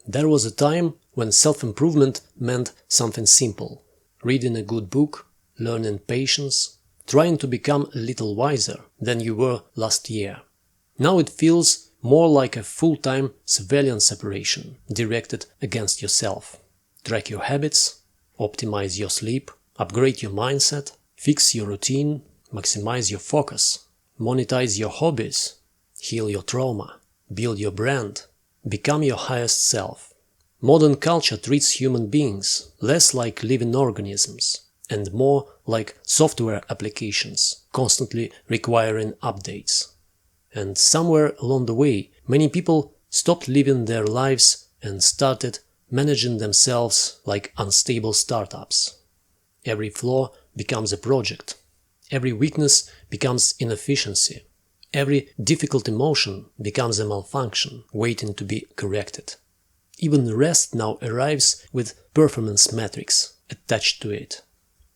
There was a time when self-improvement meant something simple. Reading a good book, learning patience, trying to become a little wiser than you were last year. Now it feels more like a full-time surveillance operation directed against yourself. Track your habits, optimize your sleep, upgrade your mindset, fix your routine, maximize your focus, monetize your hobbies, heal your trauma, build your brand, become your highest self. Modern culture treats human beings less like living organisms and more like software applications, constantly requiring updates. And somewhere along the way, many people stopped living their lives and started managing themselves like unstable startups. Every flaw becomes a project. Every weakness becomes inefficiency. Every difficult emotion becomes a malfunction waiting to be corrected. Even rest now arrives with performance metrics attached to it.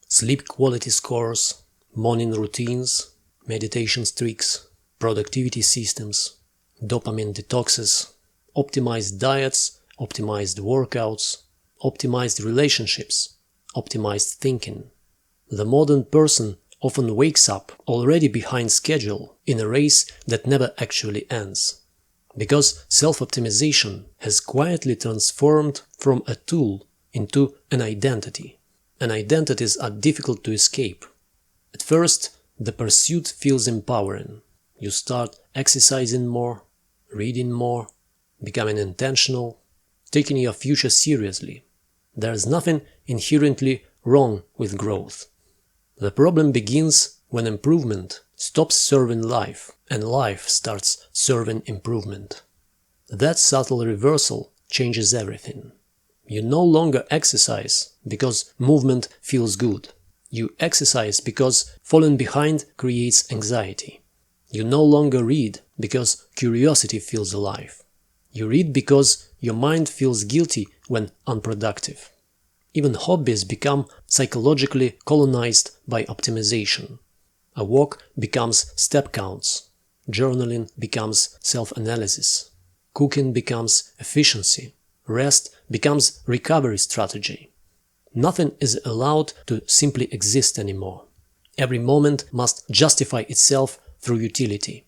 Sleep quality scores, morning routines, meditation streaks, productivity systems, dopamine detoxes, optimized diets, optimized workouts, optimized relationships, optimized thinking. The modern person often wakes up already behind schedule in a race that never actually ends. Because self-optimization has quietly transformed from a tool into an identity. And identities are difficult to escape. At first, the pursuit feels empowering. You start exercising more, reading more, becoming intentional, taking your future seriously. There is nothing inherently wrong with growth. The problem begins when improvement stops serving life and life starts serving improvement. That subtle reversal changes everything. You no longer exercise because movement feels good. You exercise because falling behind creates anxiety. You no longer read because curiosity feels alive. You read because your mind feels guilty when unproductive. Even hobbies become psychologically colonized by optimization. A walk becomes step counts. Journaling becomes self-analysis. Cooking becomes efficiency. Rest becomes recovery strategy. Nothing is allowed to simply exist anymore. Every moment must justify itself through utility.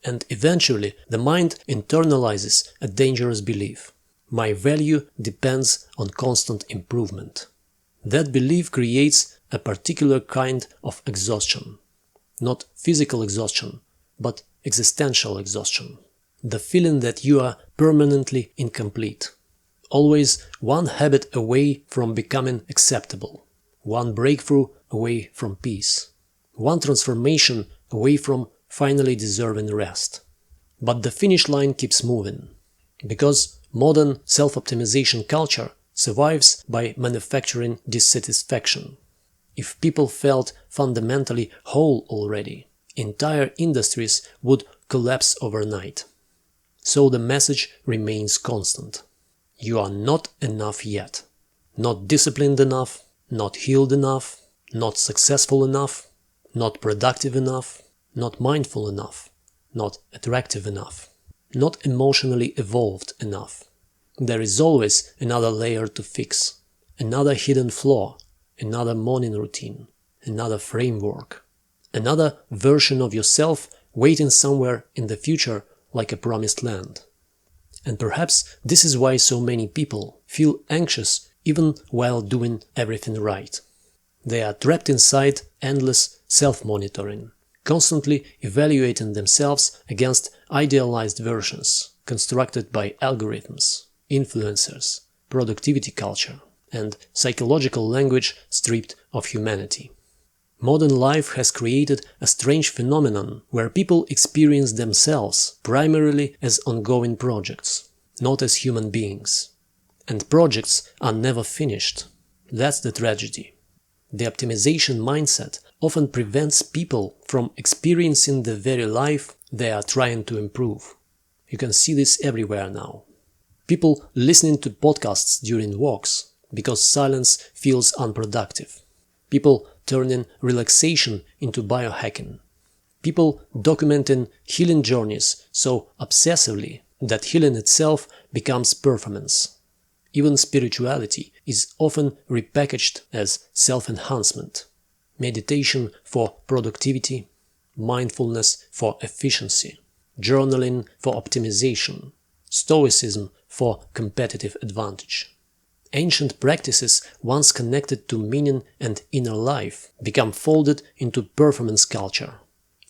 And eventually the mind internalizes a dangerous belief. My value depends on constant improvement. That belief creates a particular kind of exhaustion. Not physical exhaustion, but existential exhaustion. The feeling that you are permanently incomplete. Always one habit away from becoming acceptable. One breakthrough away from peace. One transformation away from finally deserving rest. But the finish line keeps moving. Because modern self-optimization culture survives by manufacturing dissatisfaction. If people felt fundamentally whole already, entire industries would collapse overnight. So the message remains constant. You are not enough yet. Not disciplined enough, not healed enough, not successful enough, not productive enough, not mindful enough, not attractive enough. Not emotionally evolved enough. There is always another layer to fix, another hidden flaw, another morning routine, another framework, another version of yourself waiting somewhere in the future like a promised land. And perhaps this is why so many people feel anxious even while doing everything right. They are trapped inside endless self-monitoring, constantly evaluating themselves against idealized versions constructed by algorithms, influencers, productivity culture, and psychological language stripped of humanity. Modern life has created a strange phenomenon where people experience themselves primarily as ongoing projects, not as human beings. And projects are never finished. That's the tragedy. The optimization mindset often prevents people from experiencing the very life they are trying to improve. You can see this everywhere now. People listening to podcasts during walks because silence feels unproductive. People turning relaxation into biohacking. People documenting healing journeys so obsessively that healing itself becomes performance. Even spirituality is often repackaged as self-enhancement, meditation for productivity, mindfulness for efficiency, journaling for optimization, stoicism for competitive advantage. Ancient practices once connected to meaning and inner life become folded into performance culture.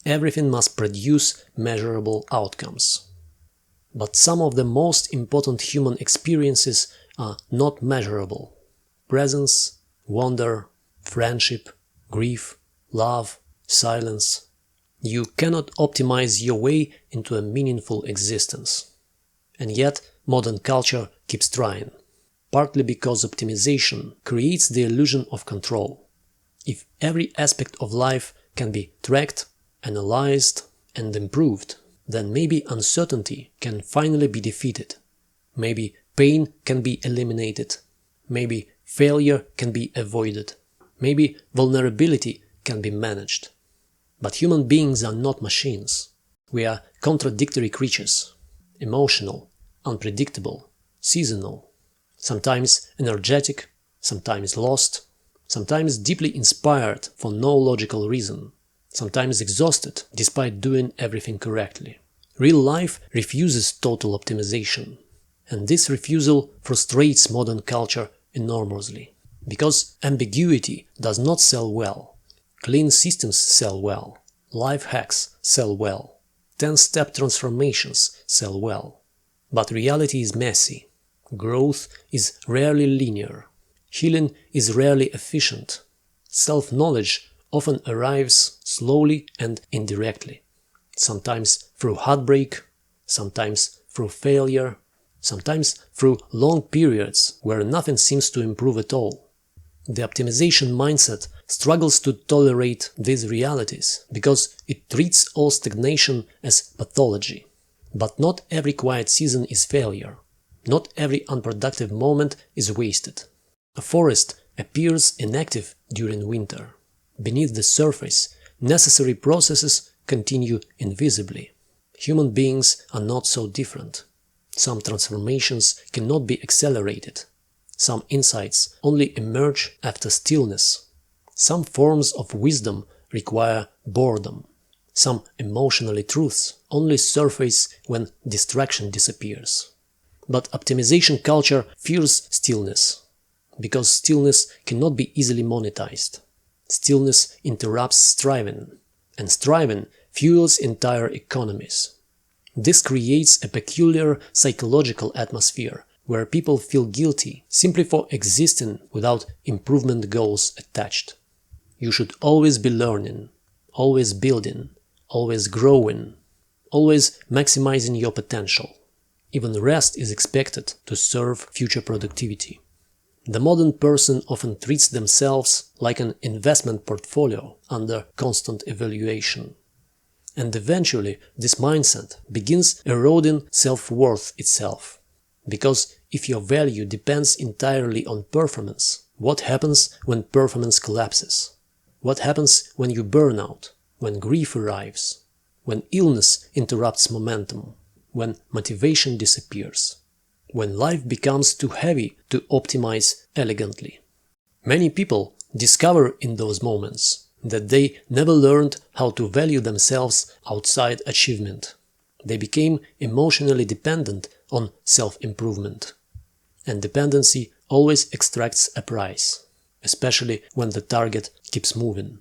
Everything must produce measurable outcomes. But some of the most important human experiences are not measurable. Presence, wonder, friendship, grief, love, silence. You cannot optimize your way into a meaningful existence. And yet, modern culture keeps trying. Partly because optimization creates the illusion of control. If every aspect of life can be tracked, analyzed, and improved, then maybe uncertainty can finally be defeated. Maybe pain can be eliminated. Maybe failure can be avoided. Maybe vulnerability can be managed. But human beings are not machines. We are contradictory creatures. Emotional, unpredictable, seasonal. Sometimes energetic, sometimes lost, sometimes deeply inspired for no logical reason, sometimes exhausted despite doing everything correctly. Real life refuses total optimization, and this refusal frustrates modern culture enormously. Because ambiguity does not sell well. Clean systems sell well. Life hacks sell well. 10-step transformations sell well. But reality is messy. Growth is rarely linear. Healing is rarely efficient. Self-knowledge often arrives slowly and indirectly. Sometimes through heartbreak, sometimes through failure, sometimes through long periods where nothing seems to improve at all. The optimization mindset struggles to tolerate these realities because it treats all stagnation as pathology. But not every quiet season is failure. Not every unproductive moment is wasted. A forest appears inactive during winter. Beneath the surface, necessary processes continue invisibly. Human beings are not so different. Some transformations cannot be accelerated. Some insights only emerge after stillness. Some forms of wisdom require boredom. Some emotional truths only surface when distraction disappears. But optimization culture fears stillness, because stillness cannot be easily monetized. Stillness interrupts striving, and striving fuels entire economies. This creates a peculiar psychological atmosphere where people feel guilty simply for existing without improvement goals attached. You should always be learning, always building, always growing, always maximizing your potential. Even rest is expected to serve future productivity. The modern person often treats themselves like an investment portfolio under constant evaluation. And eventually this mindset begins eroding self-worth itself. Because if your value depends entirely on performance, what happens when performance collapses? What happens when you burn out, when grief arrives, when illness interrupts momentum, when motivation disappears, when life becomes too heavy to optimize elegantly? Many people discover in those moments that they never learned how to value themselves outside achievement. They became emotionally dependent on self-improvement. And dependency always extracts a price, especially when the target keeps moving.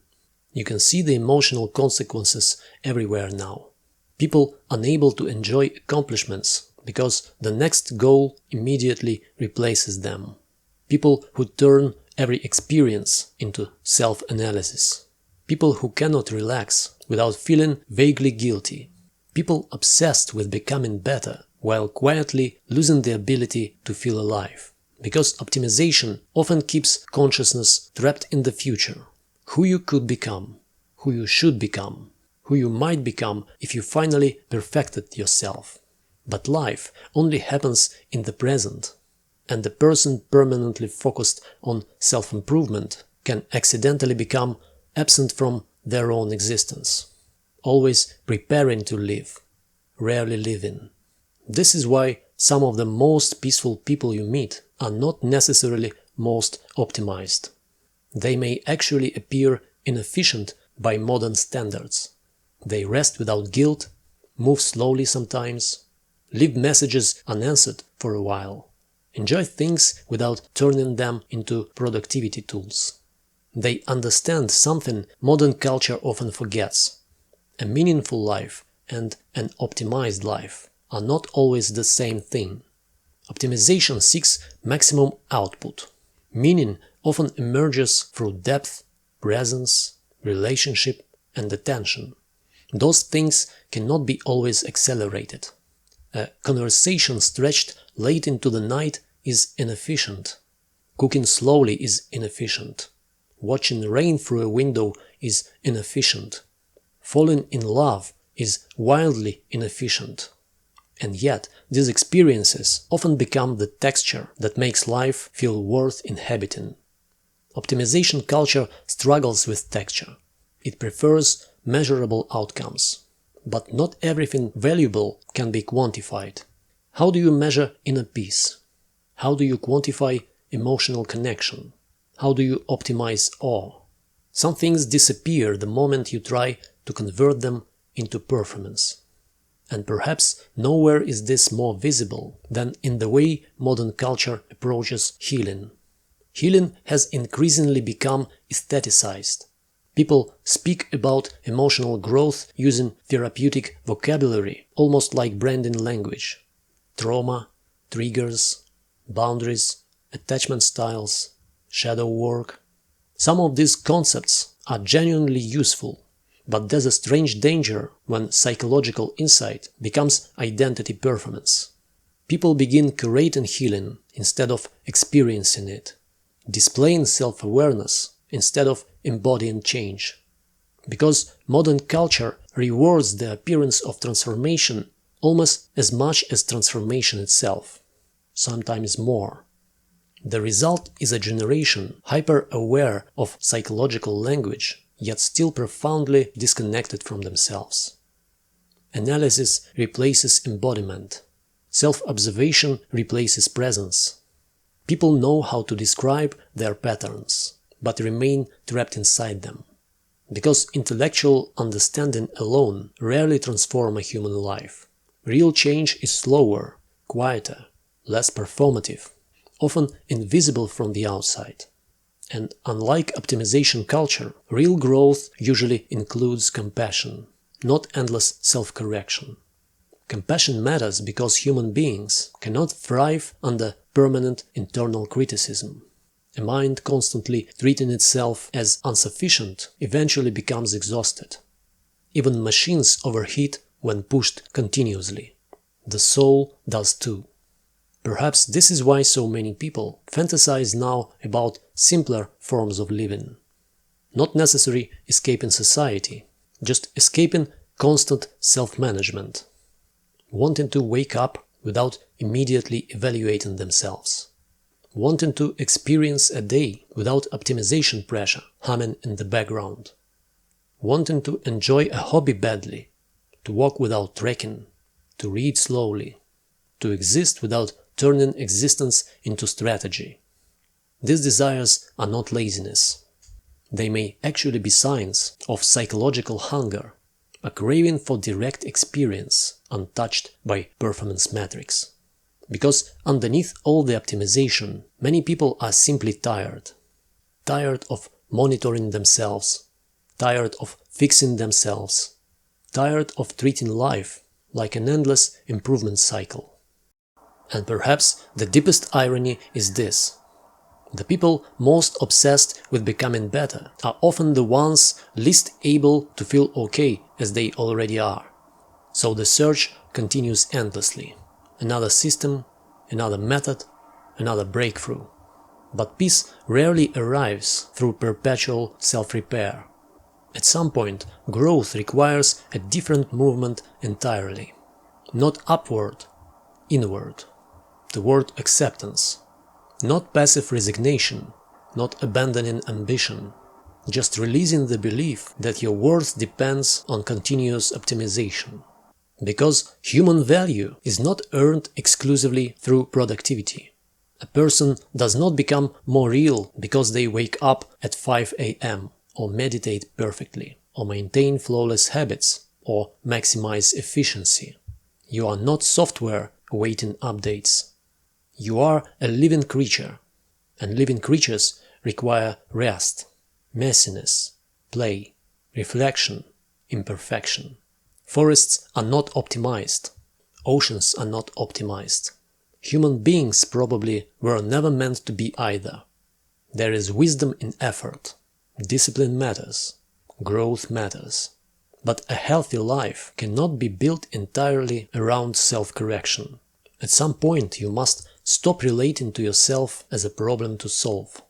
You can see the emotional consequences everywhere now. People unable to enjoy accomplishments because the next goal immediately replaces them. People who turn every experience into self-analysis. People who cannot relax without feeling vaguely guilty. People obsessed with becoming better while quietly losing the ability to feel alive. Because optimization often keeps consciousness trapped in the future. Who you could become, who you should become, who you might become if you finally perfected yourself. But life only happens in the present, and the person permanently focused on self-improvement can accidentally become absent from their own existence, always preparing to live, rarely living. This is why some of the most peaceful people you meet are not necessarily most optimized. They may actually appear inefficient by modern standards. They rest without guilt, move slowly sometimes, leave messages unanswered for a while, enjoy things without turning them into productivity tools. They understand something modern culture often forgets. A meaningful life and an optimized life are not always the same thing. Optimization seeks maximum output. Meaning often emerges through depth, presence, relationship, and attention. Those things cannot be always accelerated. A conversation stretched late into the night is inefficient. Cooking slowly is inefficient. Watching rain through a window is inefficient. Falling in love is wildly inefficient. And yet, these experiences often become the texture that makes life feel worth inhabiting. Optimization culture struggles with texture. It prefers measurable outcomes. But not everything valuable can be quantified. How do you measure inner peace? How do you quantify emotional connection? How do you optimize awe? Some things disappear the moment you try to convert them into performance. And perhaps nowhere is this more visible than in the way modern culture approaches healing. Healing has increasingly become aestheticized. People speak about emotional growth using therapeutic vocabulary, almost like branding language. Trauma, triggers, boundaries, attachment styles, shadow work. Some of these concepts are genuinely useful. But there's a strange danger when psychological insight becomes identity performance. People begin curating healing instead of experiencing it, displaying self-awareness instead of embodying change. Because modern culture rewards the appearance of transformation almost as much as transformation itself, sometimes more. The result is a generation hyper-aware of psychological language, yet still profoundly disconnected from themselves. Analysis replaces embodiment. Self-observation replaces presence. People know how to describe their patterns, but remain trapped inside them. Because intellectual understanding alone rarely transforms a human life. Real change is slower, quieter, less performative, often invisible from the outside. And unlike optimization culture, real growth usually includes compassion, not endless self-correction. Compassion matters because human beings cannot thrive under permanent internal criticism. A mind constantly treating itself as insufficient eventually becomes exhausted. Even machines overheat when pushed continuously. The soul does too. Perhaps this is why so many people fantasize now about simpler forms of living. Not necessarily escaping society, just escaping constant self-management. Wanting to wake up without immediately evaluating themselves. Wanting to experience a day without optimization pressure humming in the background. Wanting to enjoy a hobby badly, to walk without trekking, to read slowly, to exist without turning existence into strategy. These desires are not laziness. They may actually be signs of psychological hunger, a craving for direct experience untouched by performance metrics. Because underneath all the optimization, many people are simply tired. Tired of monitoring themselves, tired of fixing themselves, tired of treating life like an endless improvement cycle. And perhaps the deepest irony is this. The people most obsessed with becoming better are often the ones least able to feel okay as they already are. So the search continues endlessly. Another system, another method, another breakthrough. But peace rarely arrives through perpetual self-repair. At some point, growth requires a different movement entirely. Not upward, inward. Toward acceptance. Not passive resignation, not abandoning ambition, just releasing the belief that your worth depends on continuous optimization. Because human value is not earned exclusively through productivity. A person does not become more real because they wake up at 5 a.m. or meditate perfectly, or maintain flawless habits, or maximize efficiency. You are not software awaiting updates. You are a living creature, and living creatures require rest, messiness, play, reflection, imperfection. Forests are not optimized. Oceans are not optimized. Human beings probably were never meant to be either. There is wisdom in effort. Discipline matters. Growth matters. But a healthy life cannot be built entirely around self-correction. At some point you must stop relating to yourself as a problem to solve.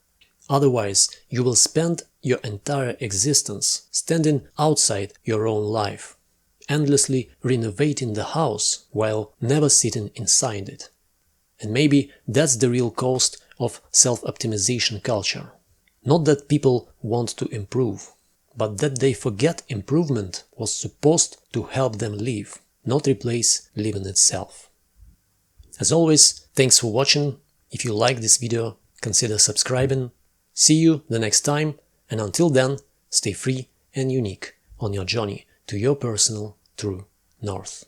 Otherwise, you will spend your entire existence standing outside your own life, endlessly renovating the house while never sitting inside it. And maybe that's the real cost of self-optimization culture. Not that people want to improve, but that they forget improvement was supposed to help them live, not replace living itself. As always, thanks for watching. If you like this video, consider subscribing. See you the next time, and until then, stay free and unique on your journey to your personal true north.